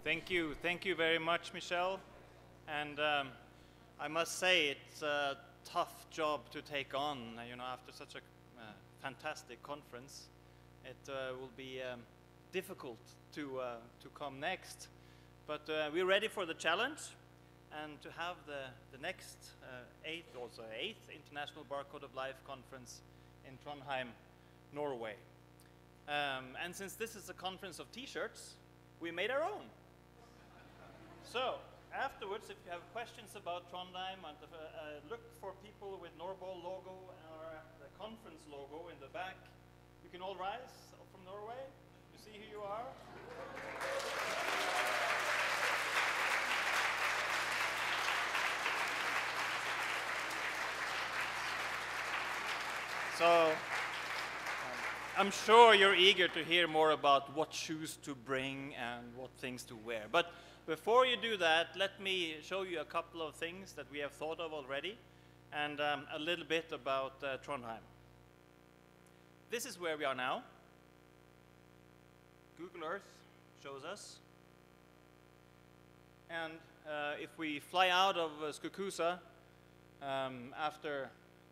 Thank you very much, Michelle. And I must say it's a tough job to take on, after such a fantastic conference. It will be difficult to come next. But we're ready for the challenge and to have the next eighth International Barcode of Life conference in Trondheim, Norway. And since this is a conference of t-shirts, we made our own. So afterwards, if you have questions about Trondheim, look for people with Norway logo or the conference logo in the back. You can all rise from Norway. You see who you are. So I'm sure you're eager to hear more about what shoes to bring and what things to wear. But before you do that, let me show you a couple of things that we have thought of already and a little bit about Trondheim. This is where we are now. Google Earth shows us. And if we fly out of Skukusa after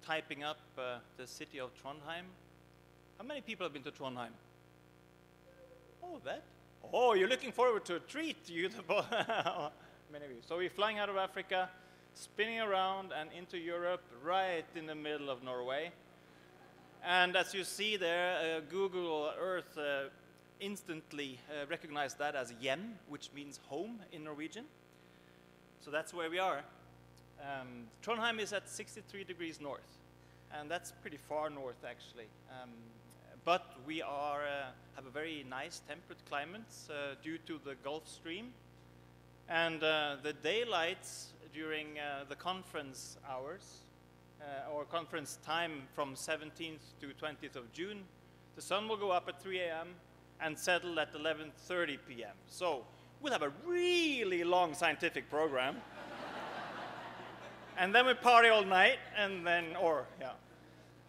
typing up the city of Trondheim, how many people have been to Trondheim? Oh, that? Oh, you're looking forward to a treat, you. Many of you. So we're flying out of Africa, spinning around and into Europe, right in the middle of Norway. And as you see there, Google Earth instantly recognized that as hjem, which means home in Norwegian. So that's where we are. Trondheim is at 63 degrees north, and that's pretty far north, actually. But we have a very nice temperate climate due to the Gulf Stream. And the daylights during the conference hours, or conference time from 17th to 20th of June, the sun will go up at 3 a.m. and settle at 11:30 p.m. So we'll have a really long scientific program. And then we party all night, and then,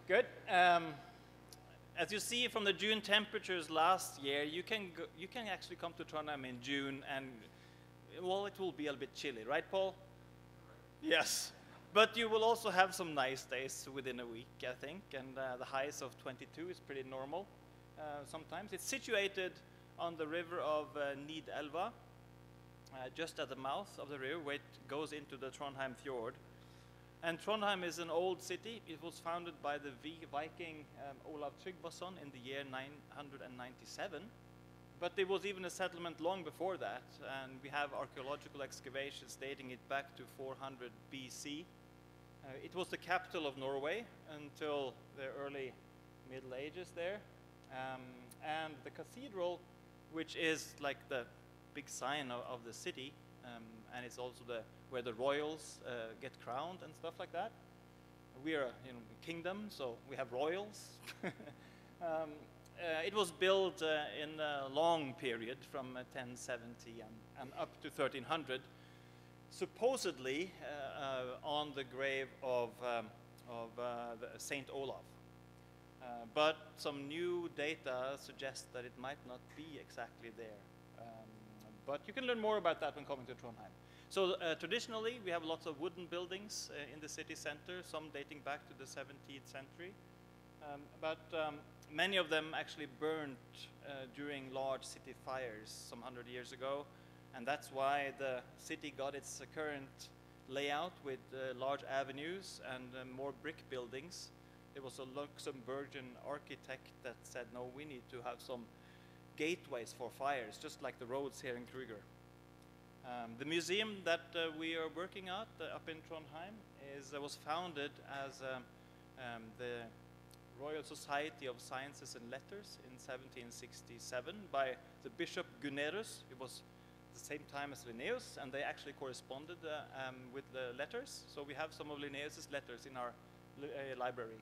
good. As you see from the June temperatures last year, you can actually come to Trondheim in June, and well, it will be a bit chilly, right, Paul? Yes, but you will also have some nice days within a week, I think, and the highs of 22 is pretty normal sometimes. It's situated on the river of Nidelva, just at the mouth of the river, where it goes into the Trondheim fjord. And Trondheim is an old city. It was founded by the Viking Olav Tryggvason in the year 997. But there was even a settlement long before that, and we have archaeological excavations dating it back to 400 BC. It was the capital of Norway until the early Middle Ages there. And the cathedral, which is like the big sign of the city, and it's also where the royals get crowned and stuff like that. We are a kingdom, so we have royals. It was built in a long period from 1070 and up to 1300, supposedly on the grave of Saint Olav. But some new data suggests that it might not be exactly there. But you can learn more about that when coming to Trondheim. So traditionally, we have lots of wooden buildings in the city center, some dating back to the 17th century. But many of them actually burned during large city fires some 100 years ago. And that's why the city got its current layout with large avenues and more brick buildings. There was a Luxembourgian architect that said, no, we need to have some gateways for fires, just like the roads here in Kruger. The museum that we are working at up in Trondheim was founded as the Royal Society of Sciences and Letters in 1767 by the Bishop Gunnerus. It was the same time as Linnaeus, and they actually corresponded with the letters. So we have some of Linnaeus's letters in our library.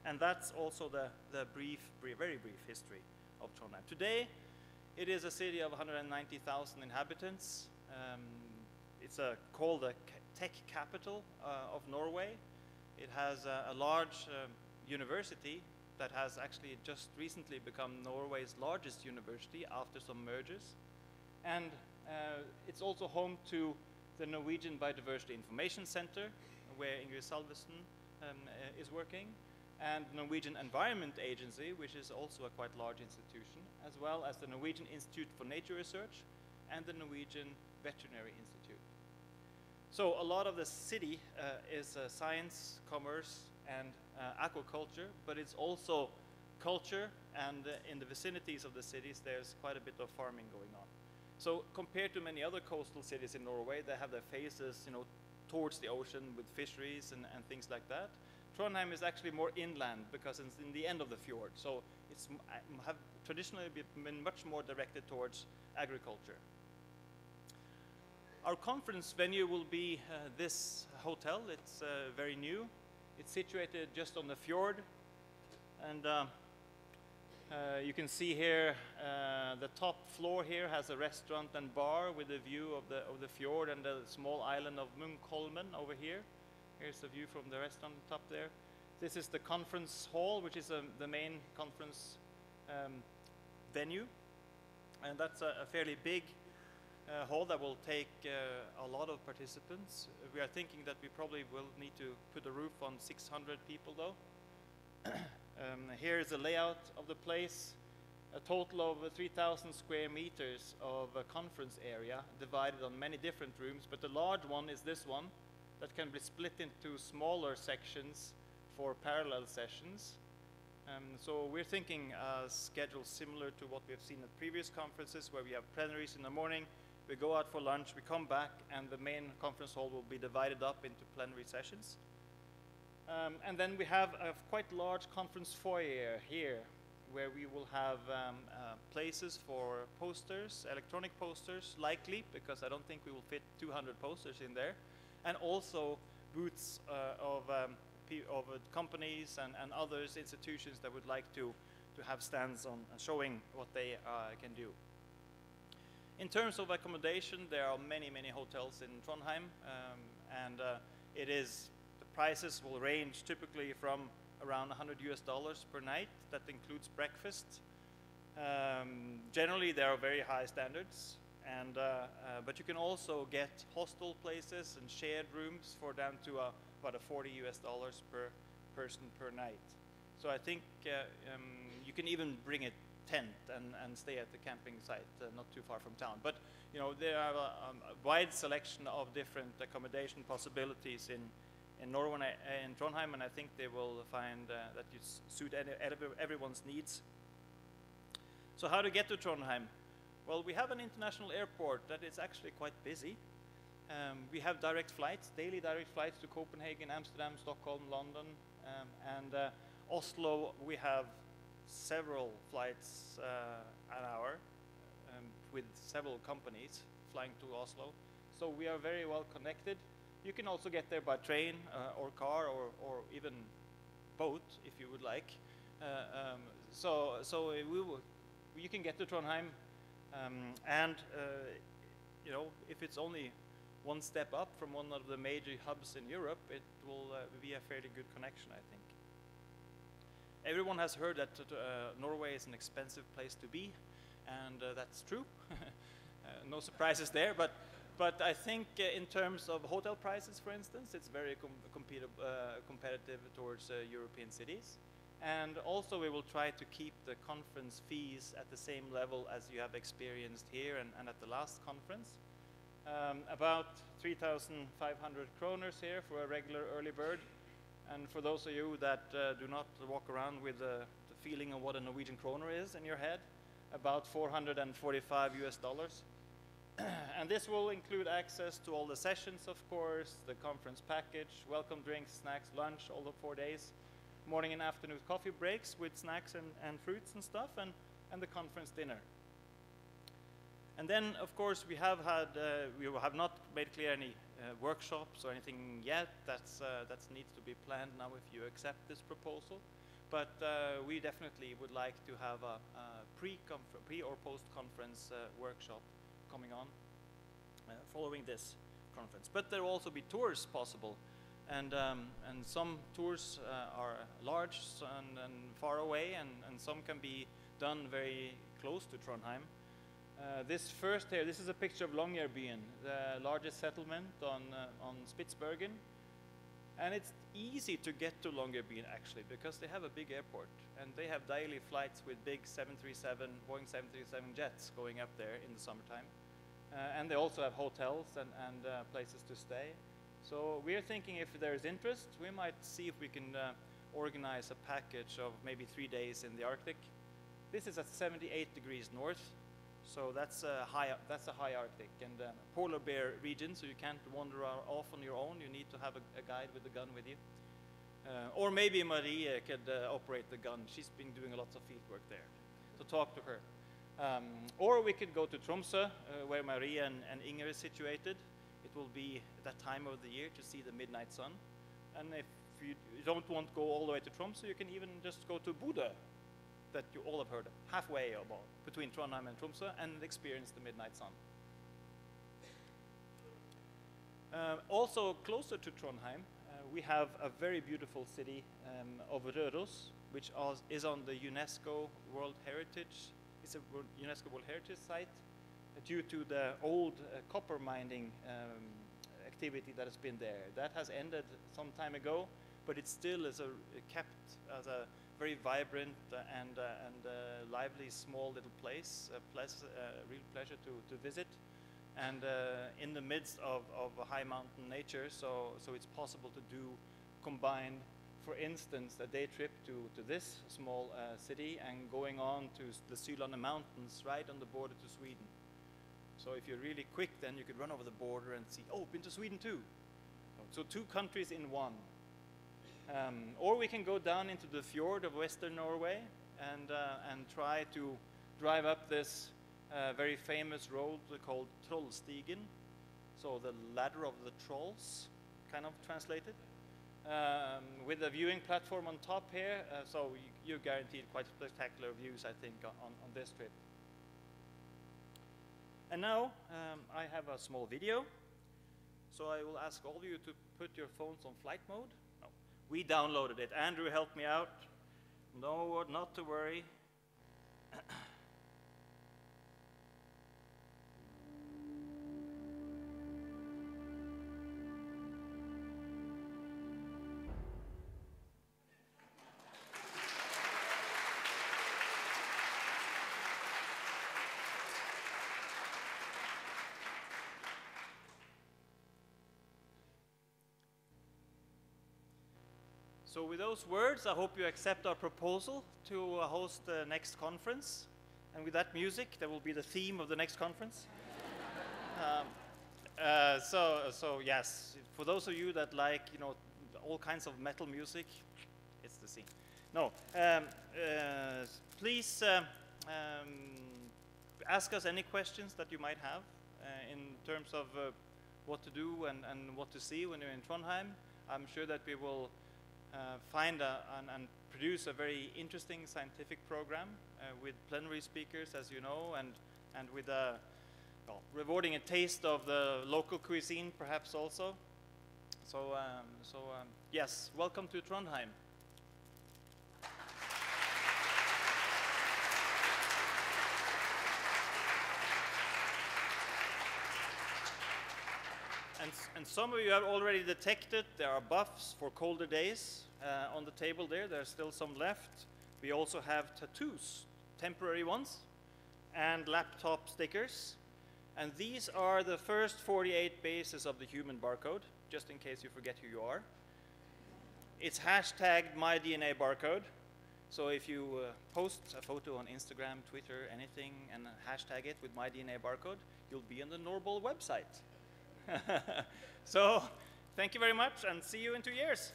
And that's also the very brief history of Trondheim. Today, it is a city of 190,000 inhabitants. It's called the tech capital of Norway. It has a large university that has actually just recently become Norway's largest university after some mergers. And it's also home to the Norwegian Biodiversity Information Center, where Ingrid Salvesen is working, and the Norwegian Environment Agency, which is also a quite large institution, as well as the Norwegian Institute for Nature Research and the Norwegian Veterinary Institute. So a lot of the city is science, commerce, and aquaculture, but it's also culture, and in the vicinities of the cities there's quite a bit of farming going on. So compared to many other coastal cities in Norway, they have their faces, you know, towards the ocean with fisheries and things like that. Trondheim is actually more inland because it's in the end of the fjord, so it's have traditionally been much more directed towards agriculture. Our conference venue will be this hotel. It's very new. It's situated just on the fjord, and you can see here the top floor here has a restaurant and bar with a view of the fjord and the small island of Munkholmen over here. Here's the view from the restaurant top there. This is the conference hall, which is the main conference venue, and that's a fairly big hall that will take a lot of participants. We are thinking that we probably will need to put a roof on 600 people though. Here is the layout of the place. A total of 3,000 square meters of a conference area divided on many different rooms, but the large one is this one that can be split into smaller sections for parallel sessions. So we're thinking a schedule similar to what we have seen at previous conferences, where we have plenaries in the morning, we go out for lunch, we come back, and the main conference hall will be divided up into plenary sessions. And then we have a quite large conference foyer here, where we will have places for posters, electronic posters, likely, because I don't think we will fit 200 posters in there, and also booths of companies and others, institutions that would like to have stands on showing what they can do. In terms of accommodation, there are many hotels in Trondheim, and the prices will range typically from around $100 per night. That includes breakfast. Generally, there are very high standards, and but you can also get hostel places and shared rooms for down to about $40 per person per night. So I think you can even bring a tent and stay at the camping site not too far from town. But you know, there are a wide selection of different accommodation possibilities in Norway and Trondheim, and I think they will find that you suit everyone's needs. So how to get to Trondheim? Well, we have an international airport that is actually quite busy. We have direct flights, daily direct flights to Copenhagen, Amsterdam, Stockholm, London, and Oslo. We have several flights an hour with several companies flying to Oslo. So we are very well connected. You can also get there by train or car or even boat if you would like. You can get to Trondheim, and you know, if it's only one step up from one of the major hubs in Europe, it will be a fairly good connection, I think. Everyone has heard that Norway is an expensive place to be, and that's true. No surprises there, but I think in terms of hotel prices, for instance, it's very competitive towards European cities. And also we will try to keep the conference fees at the same level as you have experienced here and at the last conference. About 3,500 kroners here for a regular early bird. And for those of you that do not walk around with the feeling of what a Norwegian kroner is in your head, about $445. And this will include access to all the sessions, of course, the conference package, welcome drinks, snacks, lunch, all the 4 days, morning and afternoon coffee breaks with snacks and fruits and stuff, and the conference dinner. And then, of course, we have not made clear any workshops or anything yet. That needs to be planned now if you accept this proposal. But we definitely would like to have a pre or post-conference workshop coming on following this conference. But there will also be tours possible, and some tours are large and far away, and some can be done very close to Trondheim. This first here, this is a picture of Longyearbyen, the largest settlement on Spitsbergen. And it's easy to get to Longyearbyen actually, because they have a big airport and they have daily flights with big 737, Boeing 737 jets going up there in the summertime. And they also have hotels and places to stay. So we're thinking if there's interest, we might see if we can organize a package of maybe 3 days in the Arctic. This is at 78 degrees north, so that's a high Arctic and polar bear region, so you can't wander off on your own. You need to have a guide with a gun with you. Or maybe Maria could operate the gun. She's been doing lots of field work there, so talk to her. Or we could go to Tromsø, where Maria and Inger is situated. It will be that time of the year to see the midnight sun. And if you don't want to go all the way to Tromsø, you can even just go to Bodø, that you all have heard of, halfway about between Trondheim and Tromsø, and experience the midnight sun. Also closer to Trondheim, we have a very beautiful city of Røros, which is on the UNESCO World Heritage. It's a UNESCO World Heritage site due to the old copper mining activity that has been there. That has ended some time ago, but it still is kept as a very vibrant and lively small little place. A real pleasure to visit, and in the midst of a high mountain nature, so it's possible to combine, for instance, a day trip to this small city and going on to the Sylande Mountains right on the border to Sweden. So if you're really quick, then you could run over the border and see, oh, been to Sweden too. So 2 countries in one. Or we can go down into the fjord of Western Norway and try to drive up this very famous road called Trollstigen, so the ladder of the trolls, kind of translated, with a viewing platform on top here. So you're guaranteed quite spectacular views, I think, on this trip. And now I have a small video, so I will ask all of you to put your phones on flight mode. No, we downloaded it. Andrew helped me out. No, not to worry. So with those words, I hope you accept our proposal to host the next conference. And with that music, that will be the theme of the next conference. So yes, for those of you that like, all kinds of metal music, it's the scene. No, please ask us any questions that you might have in terms of what to do and what to see when you're in Trondheim. I'm sure that we will find and produce a very interesting scientific program with plenary speakers, as you know, and with rewarding a taste of the local cuisine, perhaps also. So, yes, welcome to Trondheim. And some of you have already detected there are buffs for colder days on the table there. There's still some left. We also have tattoos, temporary ones, and laptop stickers. And these are the first 48 bases of the human barcode, just in case you forget who you are. It's hashtagged MyDNABarcode. So if you post a photo on Instagram, Twitter, anything, and hashtag it with MyDNABarcode, you'll be on the Normal website. So, thank you very much, and see you in 2 years.